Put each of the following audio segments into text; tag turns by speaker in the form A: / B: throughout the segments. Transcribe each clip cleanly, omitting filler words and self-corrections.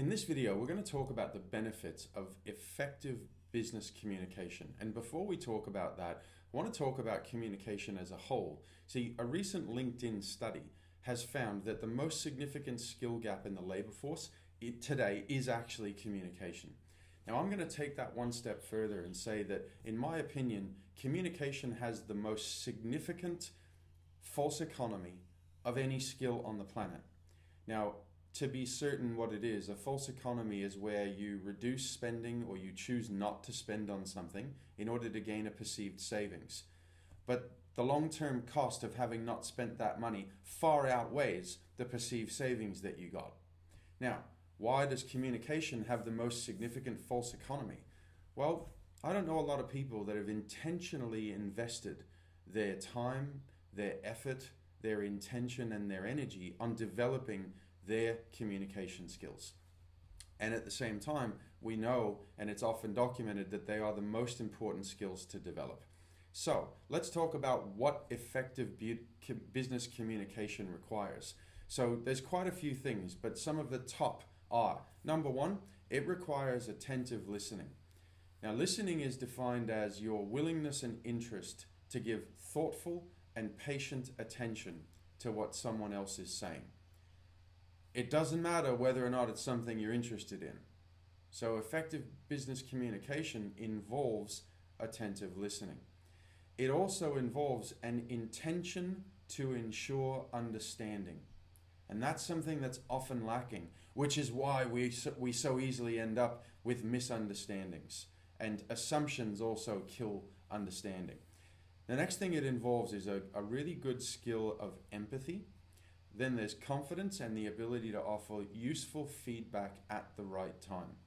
A: In this video, we're going to talk about the benefits of effective business communication. And before we talk about that, I want to talk about communication as a whole. See, a recent LinkedIn study has found that the most significant skill gap in the labor force today is actually communication. Now, I'm going to take that one step further and say that, in my opinion, communication has the most significant false economy of any skill on the planet. Now, to be certain what it is, a false economy is where you reduce spending or you choose not to spend on something in order to gain a perceived savings. But the long-term cost of having not spent that money far outweighs the perceived savings that you got. Now, why does communication have the most significant false economy? Well, I don't know a lot of people that have intentionally invested their time, their effort, their intention, and their energy on developing their communication skills. And at the same time, we know, and it's often documented, that they are the most important skills to develop. So let's talk about what effective business communication requires. So there's quite a few things, but some of the top are: number one, it requires attentive listening. Now, listening is defined as your willingness and interest to give thoughtful and patient attention to what someone else is saying. It doesn't matter whether or not it's something you're interested in. So effective business communication involves attentive listening. It also involves an intention to ensure understanding. And that's something that's often lacking, which is why we so easily end up with misunderstandings. And assumptions also kill understanding. The next thing it involves is a really good skill of empathy. Then there's confidence and the ability to offer useful feedback at the right time.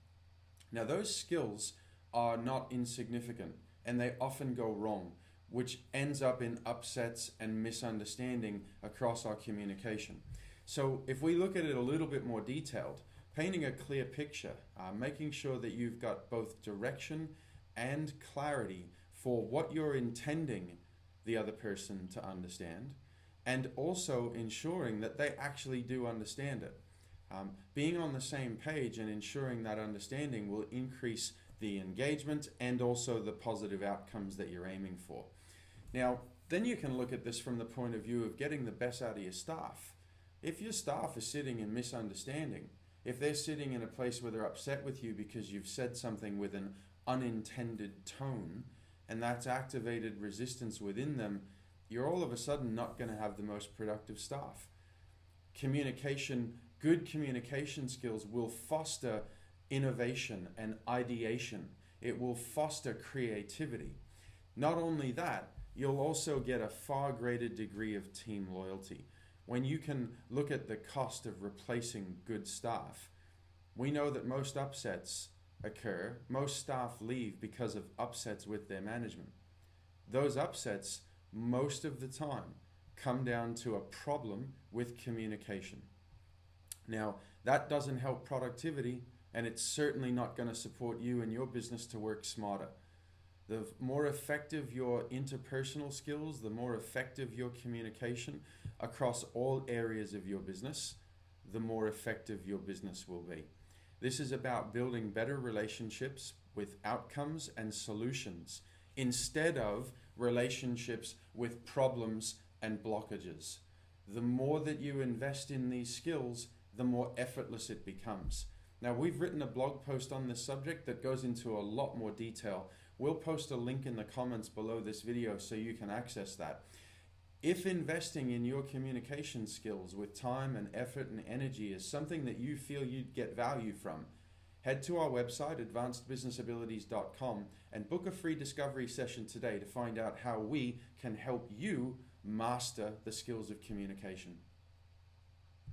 A: Now, those skills are not insignificant, and they often go wrong, which ends up in upsets and misunderstanding across our communication. So if we look at it a little bit more detailed, painting a clear picture, making sure that you've got both direction and clarity for what you're intending the other person to understand, and also ensuring that they actually do understand it. Being on the same page and ensuring that understanding will increase the engagement and also the positive outcomes that you're aiming for. Now, then you can look at this from the point of view of getting the best out of your staff. If your staff is sitting in misunderstanding, if they're sitting in a place where they're upset with you because you've said something with an unintended tone, and that's activated resistance within them, you're all of a sudden not going to have the most productive staff. Good communication skills will foster innovation and ideation. It will foster creativity. Not only that, you'll also get a far greater degree of team loyalty. When you can look at the cost of replacing good staff, we know that most upsets occur. Most staff leave because of upsets with their management. Those upsets, most of the time, come down to a problem with communication. Now, that doesn't help productivity, and it's certainly not going to support you and your business to work smarter. The more effective your interpersonal skills, the more effective your communication across all areas of your business, the more effective your business will be. This is about building better relationships with outcomes and solutions, instead of relationships with problems and blockages. The more that you invest in these skills, the more effortless it becomes. Now, we've written a blog post on this subject that goes into a lot more detail. We'll post a link in the comments below this video so you can access that. If investing in your communication skills with time and effort and energy is something that you feel you'd get value from, head to our website, advancedbusinessabilities.com, and book a free discovery session today to find out how we can help you master the skills of communication.